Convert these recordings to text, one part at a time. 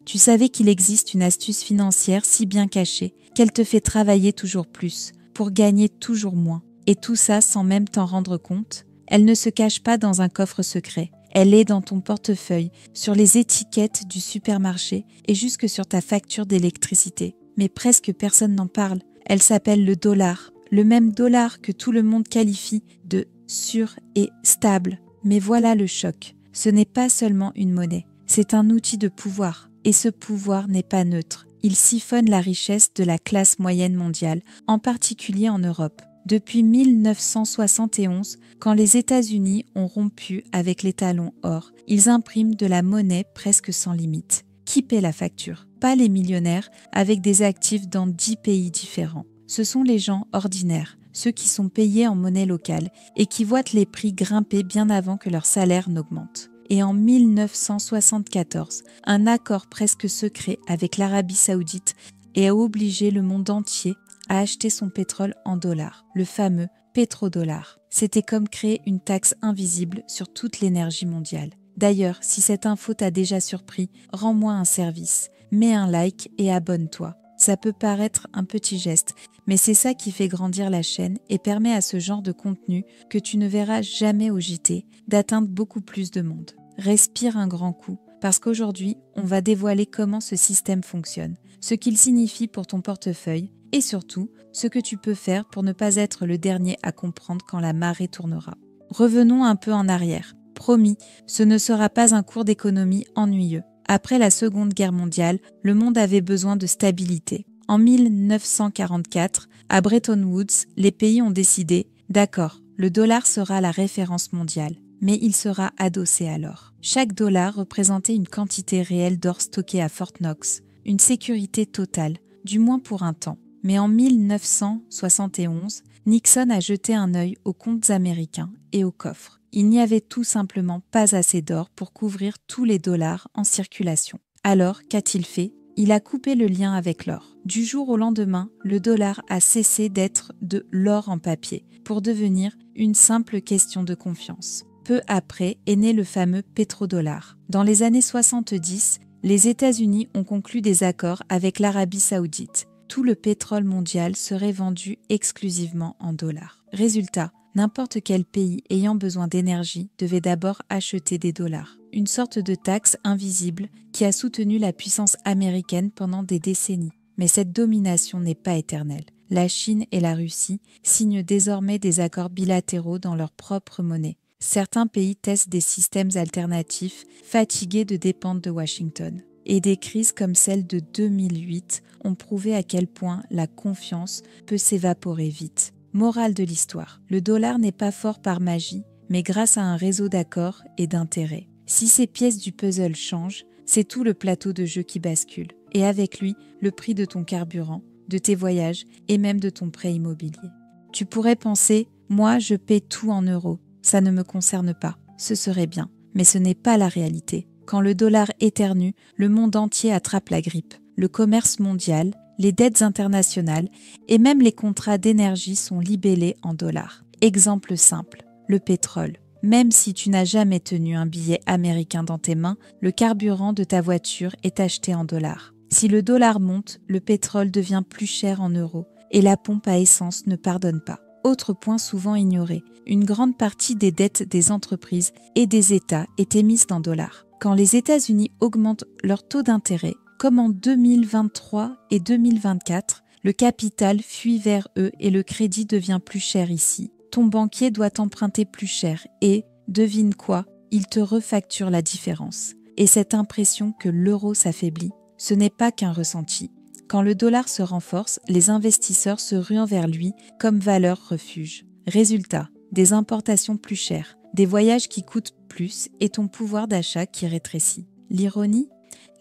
Tu savais qu'il existe une astuce financière si bien cachée qu'elle te fait travailler toujours plus, pour gagner toujours moins. Et tout ça sans même t'en rendre compte? Elle ne se cache pas dans un coffre secret. Elle est dans ton portefeuille, sur les étiquettes du supermarché et jusque sur ta facture d'électricité. Mais presque personne n'en parle. Elle s'appelle le dollar. Le même dollar que tout le monde qualifie de sûr et stable. Mais voilà le choc. Ce n'est pas seulement une monnaie. C'est un outil de pouvoir. Et ce pouvoir n'est pas neutre. Il siphonne la richesse de la classe moyenne mondiale, en particulier en Europe. Depuis 1971, quand les États-Unis ont rompu avec l'étalon or, ils impriment de la monnaie presque sans limite. Qui paie la facture? Pas les millionnaires avec des actifs dans 10 pays différents. Ce sont les gens ordinaires, ceux qui sont payés en monnaie locale et qui voient les prix grimper bien avant que leur salaire n'augmente. Et en 1974, un accord presque secret avec l'Arabie Saoudite a obligé le monde entier à acheter son pétrole en dollars, le fameux pétrodollar. C'était comme créer une taxe invisible sur toute l'énergie mondiale. D'ailleurs, si cette info t'a déjà surpris, rends-moi un service, mets un like et abonne-toi. Ça peut paraître un petit geste, mais c'est ça qui fait grandir la chaîne et permet à ce genre de contenu que tu ne verras jamais au JT d'atteindre beaucoup plus de monde. Respire un grand coup, parce qu'aujourd'hui, on va dévoiler comment ce système fonctionne, ce qu'il signifie pour ton portefeuille et surtout, ce que tu peux faire pour ne pas être le dernier à comprendre quand la marée tournera. Revenons un peu en arrière. Promis, ce ne sera pas un cours d'économie ennuyeux. Après la Seconde Guerre mondiale, le monde avait besoin de stabilité. En 1944, à Bretton Woods, les pays ont décidé « D'accord, le dollar sera la référence mondiale, mais il sera adossé à l'or. » Chaque dollar représentait une quantité réelle d'or stocké à Fort Knox, une sécurité totale, du moins pour un temps. Mais en 1971, Nixon a jeté un œil aux comptes américains et aux coffres. Il n'y avait tout simplement pas assez d'or pour couvrir tous les dollars en circulation. Alors, qu'a-t-il fait? Il a coupé le lien avec l'or. Du jour au lendemain, le dollar a cessé d'être de l'or en papier pour devenir une simple question de confiance. Peu après est né le fameux pétrodollar. Dans les années 70, les États-Unis ont conclu des accords avec l'Arabie Saoudite. Tout le pétrole mondial serait vendu exclusivement en dollars. Résultat, n'importe quel pays ayant besoin d'énergie devait d'abord acheter des dollars. Une sorte de taxe invisible qui a soutenu la puissance américaine pendant des décennies. Mais cette domination n'est pas éternelle. La Chine et la Russie signent désormais des accords bilatéraux dans leur propre monnaie. Certains pays testent des systèmes alternatifs, fatigués de dépendre de Washington. Et des crises comme celle de 2008 ont prouvé à quel point la confiance peut s'évaporer vite. Morale de l'histoire, le dollar n'est pas fort par magie, mais grâce à un réseau d'accords et d'intérêts. Si ces pièces du puzzle changent, c'est tout le plateau de jeu qui bascule. Et avec lui, le prix de ton carburant, de tes voyages et même de ton prêt immobilier. Tu pourrais penser, moi je paie tout en euros, ça ne me concerne pas, ce serait bien. Mais ce n'est pas la réalité. Quand le dollar éternue, le monde entier attrape la grippe. Le commerce mondial, les dettes internationales et même les contrats d'énergie sont libellés en dollars. Exemple simple, le pétrole. Même si tu n'as jamais tenu un billet américain dans tes mains, le carburant de ta voiture est acheté en dollars. Si le dollar monte, le pétrole devient plus cher en euros et la pompe à essence ne pardonne pas. Autre point souvent ignoré, une grande partie des dettes des entreprises et des États est émise en dollars. Quand les États-Unis augmentent leur taux d'intérêt, comme en 2023 et 2024, le capital fuit vers eux et le crédit devient plus cher ici. Ton banquier doit emprunter plus cher et, devine quoi, il te refacture la différence. Et cette impression que l'euro s'affaiblit, ce n'est pas qu'un ressenti. Quand le dollar se renforce, les investisseurs se ruent vers lui comme valeur refuge. Résultat, des importations plus chères, des voyages qui coûtent plus et ton pouvoir d'achat qui rétrécit. L'ironie ?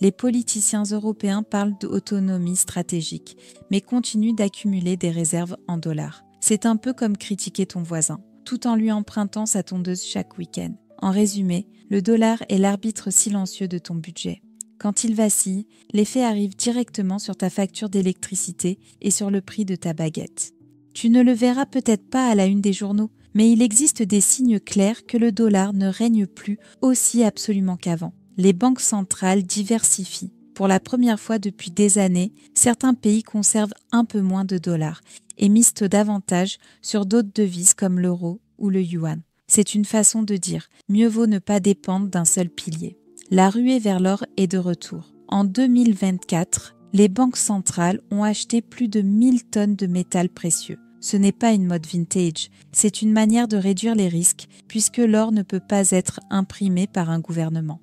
Les politiciens européens parlent d'autonomie stratégique, mais continuent d'accumuler des réserves en dollars. C'est un peu comme critiquer ton voisin, tout en lui empruntant sa tondeuse chaque week-end. En résumé, le dollar est l'arbitre silencieux de ton budget. Quand il vacille, l'effet arrive directement sur ta facture d'électricité et sur le prix de ta baguette. Tu ne le verras peut-être pas à la une des journaux, mais il existe des signes clairs que le dollar ne règne plus aussi absolument qu'avant. Les banques centrales diversifient. Pour la première fois depuis des années, certains pays conservent un peu moins de dollars et misent davantage sur d'autres devises comme l'euro ou le yuan. C'est une façon de dire « mieux vaut ne pas dépendre d'un seul pilier ». La ruée vers l'or est de retour. En 2024, les banques centrales ont acheté plus de 1000 tonnes de métal précieux. Ce n'est pas une mode vintage, c'est une manière de réduire les risques puisque l'or ne peut pas être imprimé par un gouvernement.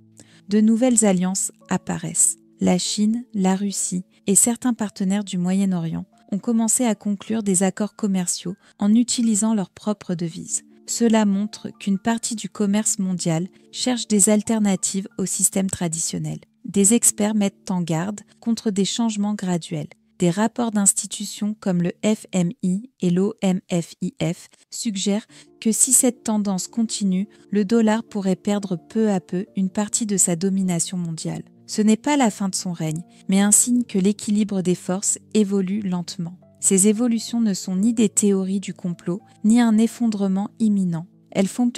De nouvelles alliances apparaissent. La Chine, la Russie et certains partenaires du Moyen-Orient ont commencé à conclure des accords commerciaux en utilisant leurs propres devises. Cela montre qu'une partie du commerce mondial cherche des alternatives au système traditionnel. Des experts mettent en garde contre des changements graduels. Des rapports d'institutions comme le FMI et l'OMFIF suggèrent que si cette tendance continue, le dollar pourrait perdre peu à peu une partie de sa domination mondiale. Ce n'est pas la fin de son règne, mais un signe que l'équilibre des forces évolue lentement. Ces évolutions ne sont ni des théories du complot, ni un effondrement imminent. Elles font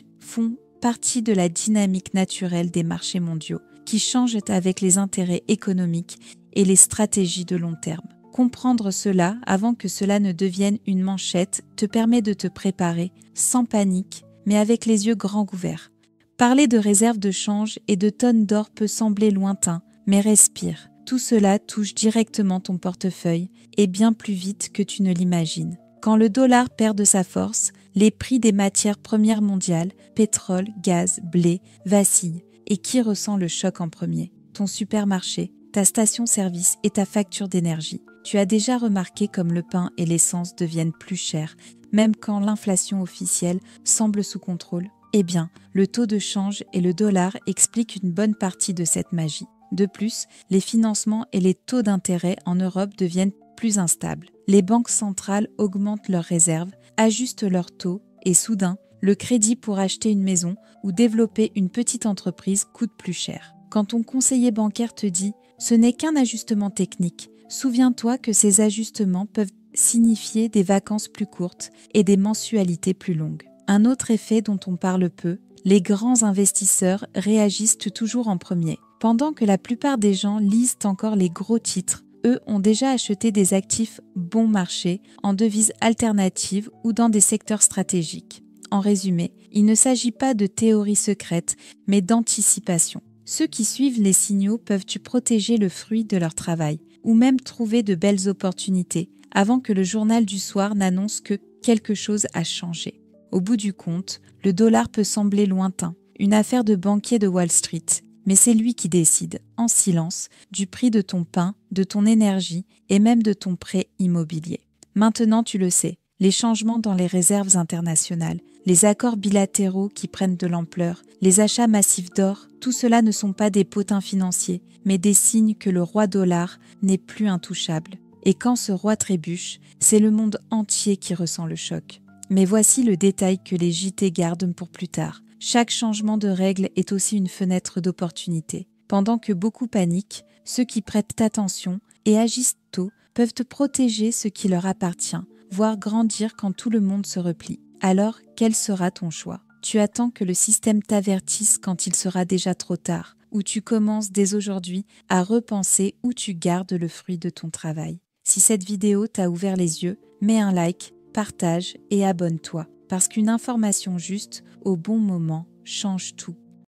partie de la dynamique naturelle des marchés mondiaux, qui changent avec les intérêts économiques et les stratégies de long terme. Comprendre cela avant que cela ne devienne une manchette te permet de te préparer, sans panique, mais avec les yeux grands ouverts. Parler de réserves de change et de tonnes d'or peut sembler lointain, mais respire. Tout cela touche directement ton portefeuille et bien plus vite que tu ne l'imagines. Quand le dollar perd de sa force, les prix des matières premières mondiales, pétrole, gaz, blé, vacillent. Et qui ressent le choc en premier? Ton supermarché, ta station-service et ta facture d'énergie. Tu as déjà remarqué comme le pain et l'essence deviennent plus chers, même quand l'inflation officielle semble sous contrôle? Eh bien, le taux de change et le dollar expliquent une bonne partie de cette magie. De plus, les financements et les taux d'intérêt en Europe deviennent plus instables. Les banques centrales augmentent leurs réserves, ajustent leurs taux et soudain, le crédit pour acheter une maison ou développer une petite entreprise coûte plus cher. Quand ton conseiller bancaire te dit « ce n'est qu'un ajustement technique », souviens-toi que ces ajustements peuvent signifier des vacances plus courtes et des mensualités plus longues. Un autre effet dont on parle peu, les grands investisseurs réagissent toujours en premier. Pendant que la plupart des gens lisent encore les gros titres, eux ont déjà acheté des actifs bon marché en devises alternatives ou dans des secteurs stratégiques. En résumé, il ne s'agit pas de théorie secrète, mais d'anticipation. Ceux qui suivent les signaux peuvent protéger le fruit de leur travail, ou même trouver de belles opportunités, avant que le journal du soir n'annonce que quelque chose a changé. Au bout du compte, le dollar peut sembler lointain, une affaire de banquier de Wall Street, mais c'est lui qui décide, en silence, du prix de ton pain, de ton énergie et même de ton prêt immobilier. Maintenant tu le sais, les changements dans les réserves internationales, les accords bilatéraux qui prennent de l'ampleur, les achats massifs d'or, tout cela ne sont pas des potins financiers, mais des signes que le roi dollar n'est plus intouchable. Et quand ce roi trébuche, c'est le monde entier qui ressent le choc. Mais voici le détail que les JT gardent pour plus tard. Chaque changement de règle est aussi une fenêtre d'opportunité. Pendant que beaucoup paniquent, ceux qui prêtent attention et agissent tôt peuvent te protéger ce qui leur appartient, voire grandir quand tout le monde se replie. Alors, quel sera ton choix? Tu attends que le système t'avertisse quand il sera déjà trop tard, ou tu commences dès aujourd'hui à repenser où tu gardes le fruit de ton travail. Si cette vidéo t'a ouvert les yeux, mets un like, partage et abonne-toi, parce qu'une information juste au bon moment change tout.